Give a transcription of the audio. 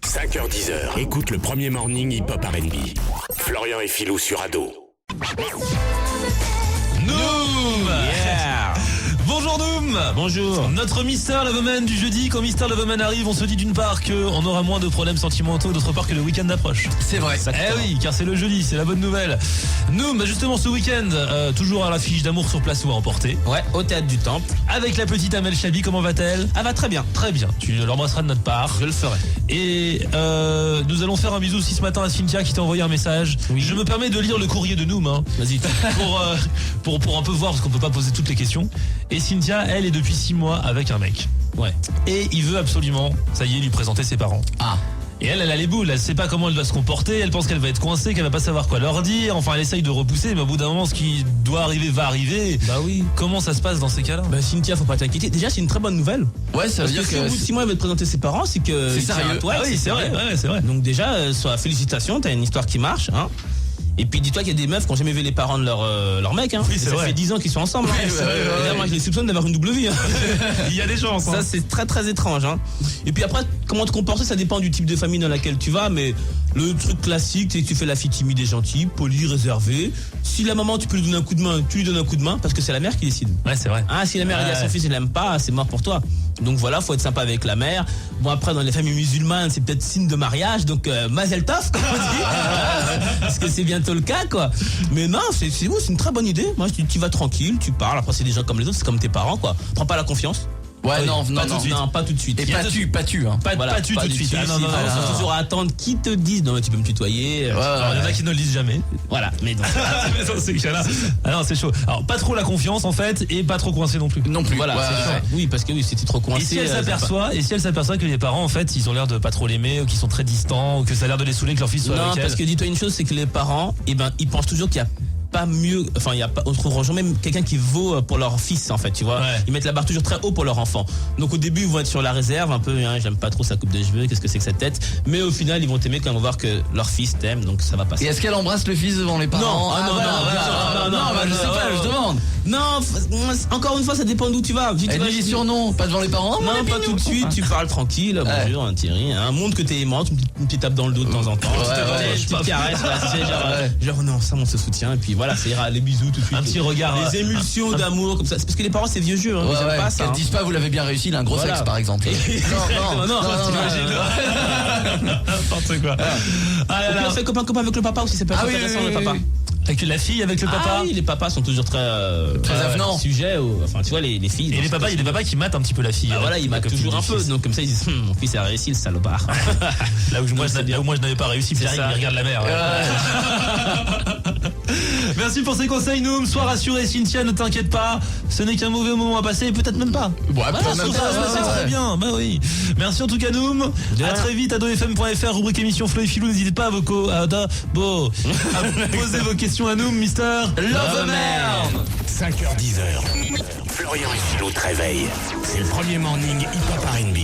5h10, écoute le premier morning hip-hop R&B. Florian et Philou sur Ado. Noom Yeah. Bonjour Noom. Bonjour. Notre Mister Loverman du jeudi. Quand Mister Loverman arrive, on se dit d'une part qu'on aura moins de problèmes sentimentaux, d'autre part que le week-end approche. C'est vrai. Eh oui, car c'est le jeudi, c'est la bonne nouvelle. Noom, justement ce week-end, toujours à l'affiche d'Amour sur place ou à emporter. Ouais, au théâtre du Temple. Avec la petite Amel Chabi, comment va-t-elle? Ah va très bien. Très bien, tu l'embrasseras de notre part. Je le ferai. Et nous allons faire un bisou aussi ce matin à Cynthia qui t'a envoyé un message. Oui. Je me permets de lire le courrier de Noom, hein, Vas-y. pour un peu voir, parce qu'on peut pas poser toutes les questions. Et Cynthia, elle est depuis 6 mois avec un mec. Ouais. Et il veut absolument, ça y est, lui présenter ses parents. Ah. Et elle a les boules, elle sait pas comment elle doit se comporter, elle pense qu'elle va être coincée, qu'elle va pas savoir quoi leur dire, enfin elle essaye de repousser, mais au bout d'un moment ce qui doit arriver va arriver. Bah oui. Comment ça se passe dans ces cas-là? Bah Cynthia, faut pas t'inquiéter. Déjà, c'est une très bonne nouvelle. Ouais, ça veut Parce dire que si que au bout de 6 mois, elle va te présenter ses parents, c'est que C'est il tient à sérieux. toi, Ah oui, c'est vrai, sérieux. ouais, c'est vrai. Donc déjà, soit félicitations, t'as une histoire qui marche, hein. Et puis dis-toi qu'il y a des meufs qui ont jamais vu les parents de leur mec, hein. Oui, Et c'est ça vrai. fait 10 ans qu'ils sont ensemble. Oui, hein. ouais, ouais, ouais. D'ailleurs, moi, je les soupçonne d'avoir une double vie. Hein. Il y a des chances. Ça, c'est très très étrange. Hein. Et puis après, comment te comporter, ça dépend du type de famille dans laquelle tu vas. Mais le truc classique, c'est que tu fais la fille timide et gentille, polie, réservée. Si la maman, tu peux lui donner un coup de main, tu lui donnes un coup de main parce que c'est la mère qui décide. Ouais, c'est vrai. Ah, si la mère elle dit à son fils, elle l'aime pas, c'est mort pour toi. Donc voilà, faut être sympa avec la mère. Bon, après, dans les familles musulmanes, c'est peut-être signe de mariage. Donc, mazel tov, comme on dit. Parce que c'est bientôt le cas, quoi. Mais non, c'est une très bonne idée. Moi, tu vas tranquille, tu parles. Après, c'est des gens comme les autres, c'est comme tes parents, quoi. Prends pas la confiance. Ouais, non, pas non, tout de non. suite. Non, pas tout de suite. Et pas tu, hein. Pas tu tout de suite. Ah, non, non, non, Faut non. toujours attendre qu'ils te disent. Non, mais tu peux me tutoyer. Alors, il y en a qui ne le disent jamais. Voilà. Mais non. Mais dans ces cas-là, ah non, c'est chaud. Alors, pas trop la confiance en fait, et pas trop coincé non plus. Non plus. Voilà, Ouais, c'est ouais. ça. Oui, parce que oui, c'était trop coincé. Et si elle c'est s'aperçoit que les parents en fait ils ont l'air de pas trop l'aimer, ou qu'ils sont très distants, ou que ça a l'air de les saouler que leur fils soit Non, avec parce elle. que dis-toi une chose, c'est que les parents, eh ben, ils pensent toujours qu'il y a pas mieux, enfin il y a pas, on trouveront jamais quelqu'un qui vaut pour leur fils en fait, tu vois. Ouais. Ils mettent la barre toujours très haut pour leur enfant. Donc au début ils vont être sur la réserve un peu, hein, j'aime pas trop sa coupe de cheveux, qu'est-ce que c'est que cette tête. Mais au final ils vont t'aimer quand ils vont voir que leur fils t'aime, donc ça va passer. Et est-ce qu'elle embrasse le fils devant les parents? Non, ah non, voilà, non, voilà. non, Bah, je sais pas, je demande. Non, encore une fois ça dépend d'où tu vas. Si tu Elle vas dit chez- les surnoms, pas devant les parents? Non, pas tout de suite, tu parles tranquille, Ouais. bonjour, hein, Thierry, hein, montre que t'es aimant, une petite tape dans le dos de temps en temps, Ouais, une petite caresse, voilà, tu sais, Ouais. genre non, ça on se soutient, et puis voilà, ça ira, les bisous tout de suite. Un petit regard. Les émulsions d'amour comme ça. C'est parce que les parents c'est vieux jeu, hein, Ouais, ils aiment ouais. pas ça. Qu'elle hein. dise pas, vous l'avez bien réussi, il a un gros Voilà. sexe par exemple. Non, T'imagines n'importe quoi. Ah là Et puis là. on fait copain avec le papa aussi, c'est pas Ah oui, intéressant oui, le oui, papa. oui. Avec la fille, avec le papa. Ah oui, les papas sont toujours très avenants. sujets enfin tu vois les filles. Et les papas, il y a des papas qui matent un petit peu la fille. Ah, voilà, ils matent toujours un peu, donc comme ça ils disent mon fils a réussi le salopard. Là où moi, c'est bien. je n'avais pas réussi, puis C'est j'arrive, ça. il regarde la mer. Merci pour ces conseils, Noom. Sois rassuré, Cynthia, ne t'inquiète pas. Ce n'est qu'un mauvais moment à passer, peut-être même pas. Ouais, Voilà, peut-être ça même va pas, se passer ouais, très ouais. bien. Bah oui. Merci en tout cas, Noom. De À rien. très vite, adofm.fr, rubrique émission Flo et Philou. N'hésitez pas à à poser vos questions à Noom, Mister Loverman. 5h10, Florian et Philou te réveillent. C'est le premier morning hip-hop R&B.